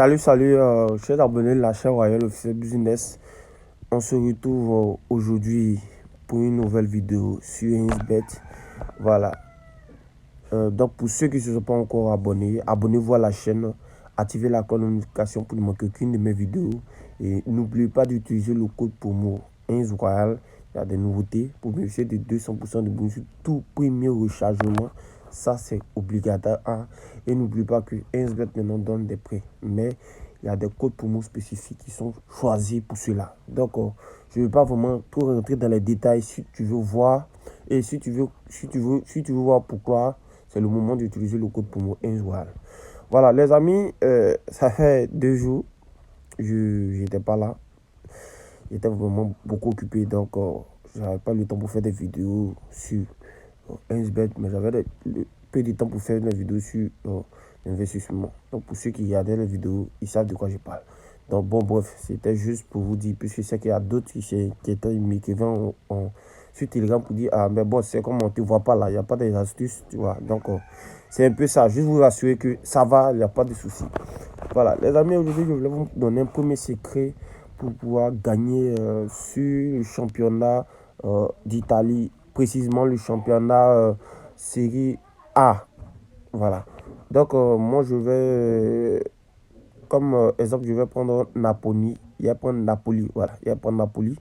Salut, chers abonnés de la chaîne Royal Officiel Business. On se retrouve aujourd'hui pour une nouvelle vidéo sur InsBet. Voilà. Donc, pour ceux qui ne se sont pas encore abonnés, abonnez-vous à la chaîne, activez la cloche de notification pour ne manquer aucune de mes vidéos. Et n'oubliez pas d'utiliser le code promo InsRoyal. Il y a des nouveautés pour bénéficier de 200% de bonus sur tout premier rechargement. Ça, c'est obligatoire. Et n'oubliez pas que InsBet maintenant donne des prêts. Mais il y a des codes promo spécifiques qui sont choisis pour cela. Donc, je ne vais pas vraiment trop rentrer dans les détails. Si tu veux voir et si tu veux voir pourquoi, c'est le moment d'utiliser le code promo InsRoyal. Voilà, les amis, ça fait 2 jours. Je n'étais pas là. J'étais vraiment beaucoup occupé. Donc, je n'avais pas le temps pour faire des vidéos sur InsBet. Mais j'avais peu de temps pour faire des vidéos sur l'investissement. Donc, pour ceux qui regardaient les vidéos, ils savent de quoi je parle. Donc, bon, bref, c'était juste pour vous dire. Puisque c'est qu'il y a d'autres qui m'écrivaient sur Telegram pour dire, ah, mais bon, c'est comme on ne te voit pas là. Il n'y a pas des astuces, tu vois. Donc, c'est un peu ça. Juste vous rassurer que ça va, il n'y a pas de soucis. Voilà, les amis, aujourd'hui, je voulais vous donner un premier secret pour pouvoir gagner sur le championnat d'Italie, précisément le championnat Série A. Voilà. Donc, moi, je vais, comme exemple, je vais prendre Napoli. Il va prendre Napoli. Voilà, il va prendre Napoli.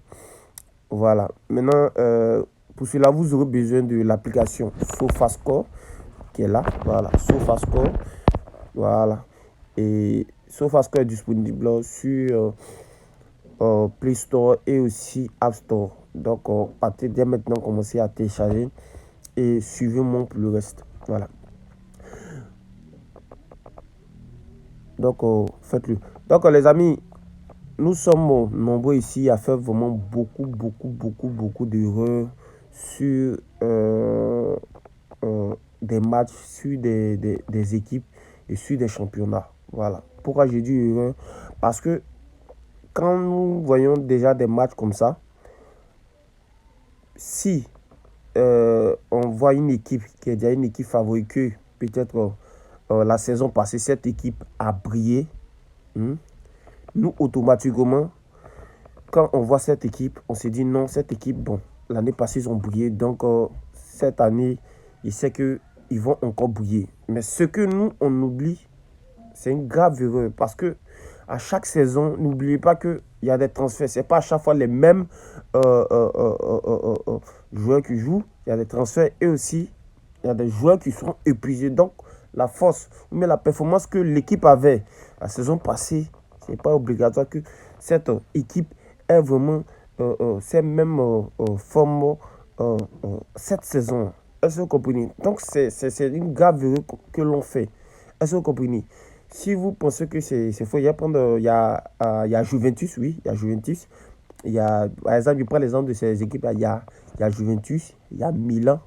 Voilà. Maintenant, pour cela, vous aurez besoin de l'application SofaScore qui est là. Voilà, SofaScore. Voilà. Et SofaScore est disponible sur Play Store et aussi App Store. Donc, partez dès maintenant, commencez à télécharger et suivez-moi pour le reste. Voilà. Donc, faites-le. Donc, les amis, nous sommes nombreux ici à faire vraiment beaucoup d'erreurs sur des matchs, sur des équipes et sur des championnats. Voilà. Pourquoi j'ai dit erreur? Parce que quand nous voyons déjà des matchs comme ça, si on voit une équipe qui est déjà une équipe favorite, que peut-être la saison passée, cette équipe a brillé, nous, automatiquement, quand on voit cette équipe, on se dit non, cette équipe, bon, l'année passée, ils ont brillé. Donc, cette année, il sait qu'ils vont encore briller. Mais ce que nous, on oublie, c'est une grave erreur. Parce que à chaque saison, n'oubliez pas qu'il y a des transferts. Ce n'est pas à chaque fois les mêmes joueurs qui jouent. Il y a des transferts et aussi, il y a des joueurs qui sont épuisés. Donc, la force, mais la performance que l'équipe avait la saison passée, ce n'est pas obligatoire que cette équipe ait vraiment ces mêmes formes cette saison. Est-ce que vous comprenez? Donc, c'est une grave erreur que l'on fait. Est-ce que vous comprenez? Si vous pensez que c'est faux, il y a Juventus, oui, il y a Juventus. Il y a, par exemple, je prends l'exemple de ces équipes. Il y a Juventus, il y a Milan,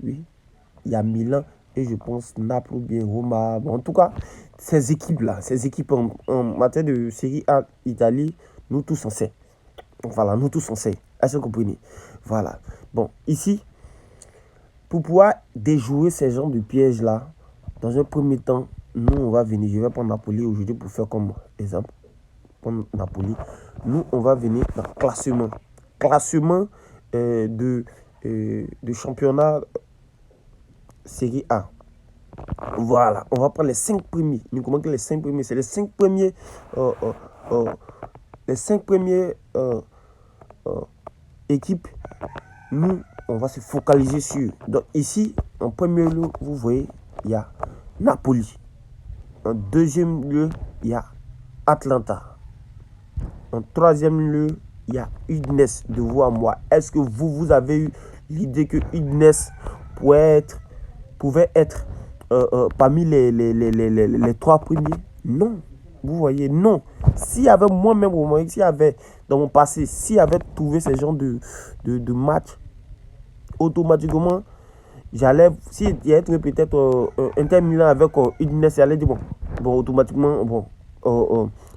oui, il y a Milan et je pense Naples ou bien Roma. Bon, en tout cas, ces équipes-là, ces équipes en matière de Série A Italie, nous tous on sait. Voilà, nous tous on sait. Est-ce que vous comprenez? Voilà. Bon, ici, pour pouvoir déjouer ces genres de pièges-là, dans un premier temps, nous, on va venir. Je vais prendre Napoli aujourd'hui pour faire comme exemple. Prendre Napoli. Nous, on va venir dans le classement. Classement de championnat Série A. Voilà. On va prendre les 5 premiers. Nous comment que les 5 premiers? C'est les 5 premiers. Les 5 premiers équipes. Nous, on va se focaliser sur. Donc ici, en premier lieu, vous voyez, il y a Napoli. En deuxième lieu, il y a Atlanta. En troisième lieu, il y a Udinese de vous à moi. Est-ce que vous avez eu l'idée que Udinese pouvait être parmi les 3 premiers? Non. Vous voyez, non. S'il y avait moi-même, s'il y avait dans mon passé, s'il y avait trouvé ce genre de match, automatiquement, j'allais, s'il y avait trouvé peut-être Inter Milan avec Udinese, j'allais dire, bon, automatiquement,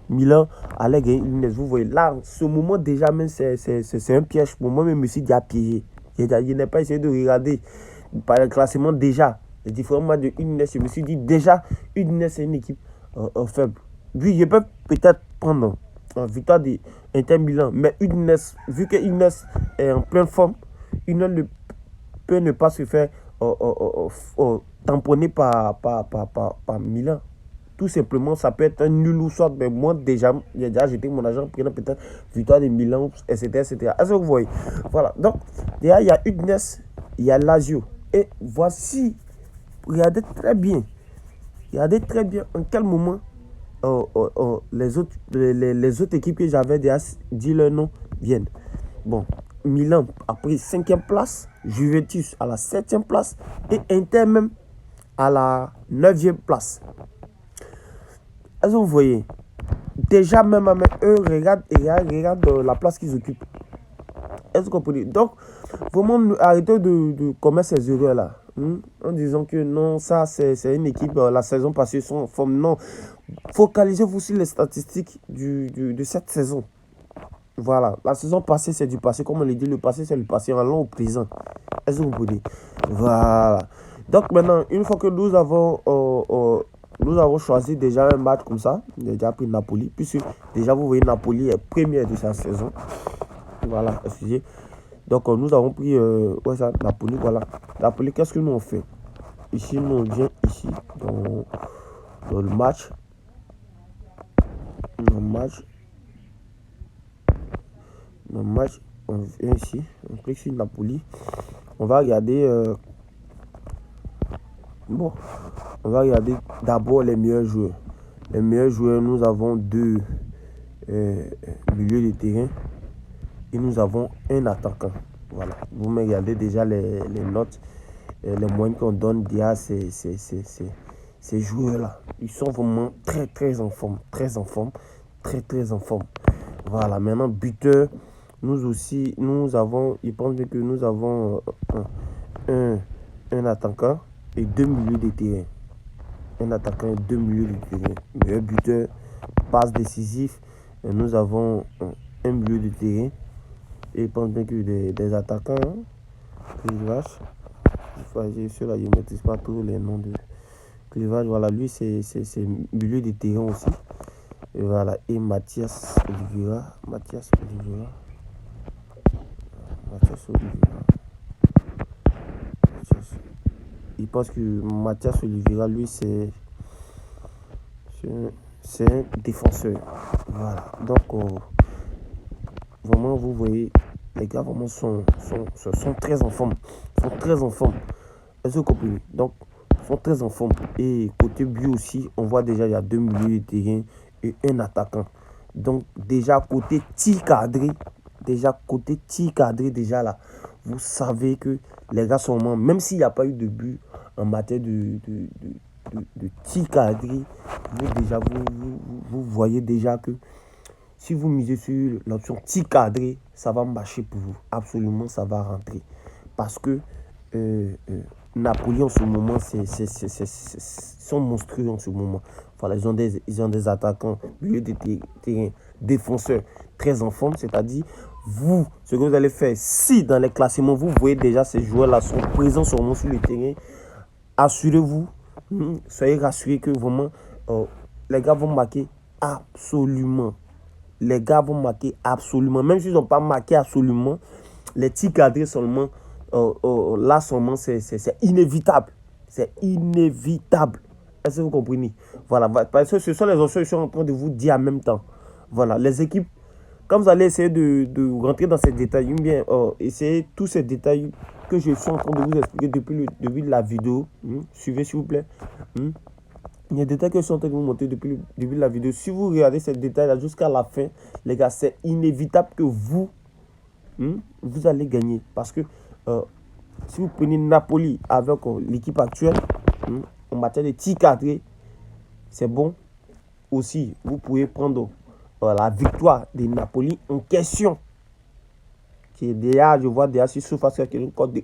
Milan allait gagner Udinese. Vous voyez, là, ce moment déjà, même, c'est un piège pour moi, même, je me suis déjà piégé. Je n'ai pas essayé de regarder par le classement déjà, les différents matchs de Udinese. Je me suis dit déjà, Udinese, c'est une équipe faible. Oui, je peux peut-être prendre la victoire d'Inter Milan. Mais Udinese, vu que Udinese est en pleine forme, Udinese peut ne pas se faire tamponner par Milan. Tout simplement, ça peut être un nul ou soit, mais moi déjà, j'ai déjà jeté mon argent prenant peut-être victoire de Milan, etc. etc. Est-ce que vous voyez? Voilà. Donc, déjà, il y a Udinese, il y a Lazio. Et voici, regardez très bien. Regardez très bien en quel moment les autres équipes que j'avais déjà dit leur nom viennent. Bon, Milan a pris 5e place, Juventus à la 7e place et Inter même à la 9e place. Est-ce que vous voyez? Déjà même avec eux, regarde la place qu'ils occupent. Est-ce que vous comprenez? Donc, vraiment, arrêtez de commettre ces erreurs-là. En disant que non, ça c'est une équipe, la saison passée sont en forme. Non, focalisez-vous sur les statistiques de cette saison. Voilà, la saison passée c'est du passé, comme on l'a dit, le passé c'est le passé, allons au présent. Est-ce que vous comprenez? Voilà. Donc maintenant, une fois que nous avons choisi déjà un match comme ça, j'ai déjà pris Napoli, puisque déjà vous voyez Napoli est premier de sa saison. Voilà, excusez. Donc nous avons pris ça, Napoli, voilà. Napoli, qu'est-ce que nous on fait? Ici, nous on vient ici dans le match. Dans le match, on vient ici, on clique sur Napoli. On va regarder on va regarder d'abord les meilleurs joueurs. Les meilleurs joueurs, nous avons deux milieux de terrain et nous avons un attaquant. Voilà, vous me regardez déjà les notes, les moyennes qu'on donne déjà à ces joueurs-là. Ils sont vraiment très en forme, très en forme. Voilà, maintenant buteur, nous aussi, nous avons, je pense que nous avons un attaquant et deux milieux de terrain. Un attaquant et deux milieux de terrain. Meilleur buteur, passe décisif. Et nous avons un milieu de terrain. Et je pense bien que des attaquants, Clivage, ceux-là, je ne maîtrise pas tous les noms de Clivage. Voilà, lui, c'est milieu de terrain aussi. Et voilà, et Mathias Oliveira. Il pense que Mathias Oliveira, lui, c'est un défenseur. Voilà. Donc, vraiment, vous voyez, les gars vraiment sont très en forme. Est-ce que vous comprenez? Donc, sont très en forme. Et côté but aussi, on voit déjà, il y a deux milieux de terrain et un attaquant. Donc, déjà, côté tir cadré, déjà là, vous savez que les gars sont vraiment, même s'il n'y a pas eu de but en matière de tir cadré, vous voyez déjà que si vous misez sur l'option tir cadré, ça va marcher pour vous. Absolument, ça va rentrer. Parce que Napoli en ce moment, sont monstrueux en ce moment. Voilà, ils ont des attaquants, milieu de terrain, défenseurs très en forme. C'est-à-dire, ce que vous allez faire, si dans les classements, vous voyez déjà ces joueurs-là sont présents sur le terrain, assurez-vous, soyez rassurés que vraiment, les gars vont marquer absolument. Même s'ils n'ont pas marqué absolument, les tirs cadrés seulement, là seulement, c'est inévitable. Est-ce que vous comprenez? Voilà, parce que ce sont les options que je suis en train de vous dire en même temps. Voilà, les équipes, quand vous allez essayer de rentrer dans ces détails, ou bien essayez tous ces détails que je suis en train de vous expliquer depuis le début de la vidéo. Suivez s'il vous plaît. Il y a des détails que je suis en train de vous montrer depuis le début de la vidéo. Si vous regardez ces détails-là jusqu'à la fin, les gars, c'est inévitable que vous allez gagner. Parce que si vous prenez Napoli avec l'équipe actuelle, en matière de tir cadré, c'est bon. Aussi, vous pouvez prendre la victoire de Napoli en question. Qui est déjà, je vois déjà sur surface qui a une cote de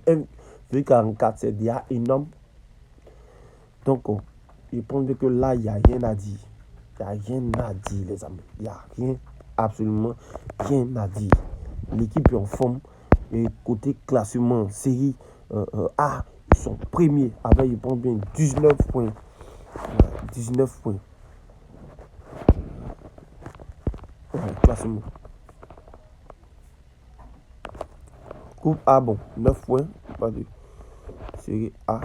1,44. C'est déjà énorme. Donc, je pense que là, il n'y a rien à dire. Les amis. Il n'y a rien, absolument rien à dire. L'équipe est en forme. Et côté classement, série A, ils sont premiers avec, je pense bien, 19 points. 19 points. classement. Coupe A, bon, 9 points. Pas de série A.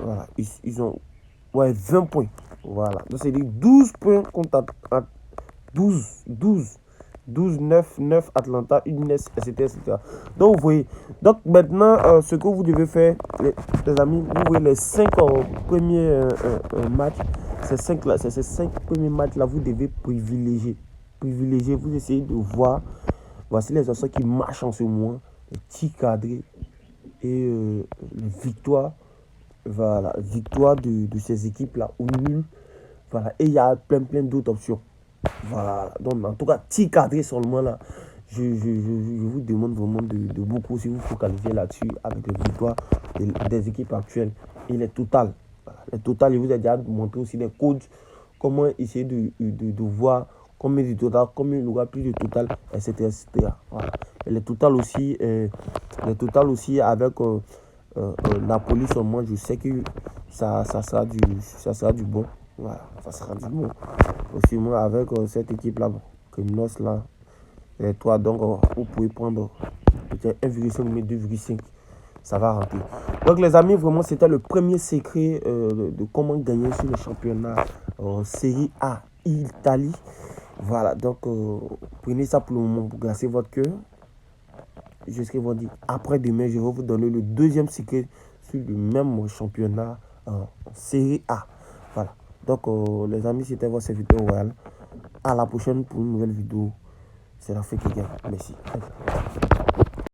Voilà, ils ont 20 points. Voilà, donc c'est 12 points contre 12, 9 Atlanta, Udinese, etc., etc. Donc, vous voyez, donc maintenant, ce que vous devez faire, les amis, vous voyez les 5 premiers matchs, ces 5 premiers matchs-là, vous devez privilégier. Vous essayez de voir, voici les actions qui marchent en ce moment, les tirs cadrés et les victoires. Voilà, victoire de ces équipes-là ou nul. Voilà, et il y a plein d'autres options. Voilà, donc en tout cas, tir cadré seulement là. Je vous demande vraiment de beaucoup si vous focalisez là-dessus avec les victoires des équipes actuelles et les totales. Voilà, les totales, je vous ai déjà montré aussi des codes, comment essayer de voir combien de total, combien il y aura plus de total, etc. etc. Voilà. Et les totales aussi avec Napoli seulement, je sais que ça sera du bon. Voilà, ça sera du bon. Aussi, moi, avec cette équipe-là, Criminals, là, les trois, donc, vous pouvez prendre peut-être 1,5 mais 2,5. Ça va rentrer. Donc, les amis, vraiment, c'était le premier secret de comment gagner sur le championnat Série A Italie. Voilà, donc, prenez ça pour le moment pour glacer votre cœur. Je ce qu'ils vont dire. Après demain, je vais vous donner le deuxième secret sur le même championnat en Série A. Voilà. Donc, les amis, c'était votre serviteur royal. À la prochaine pour une nouvelle vidéo. C'est la fête qui gagne. Merci.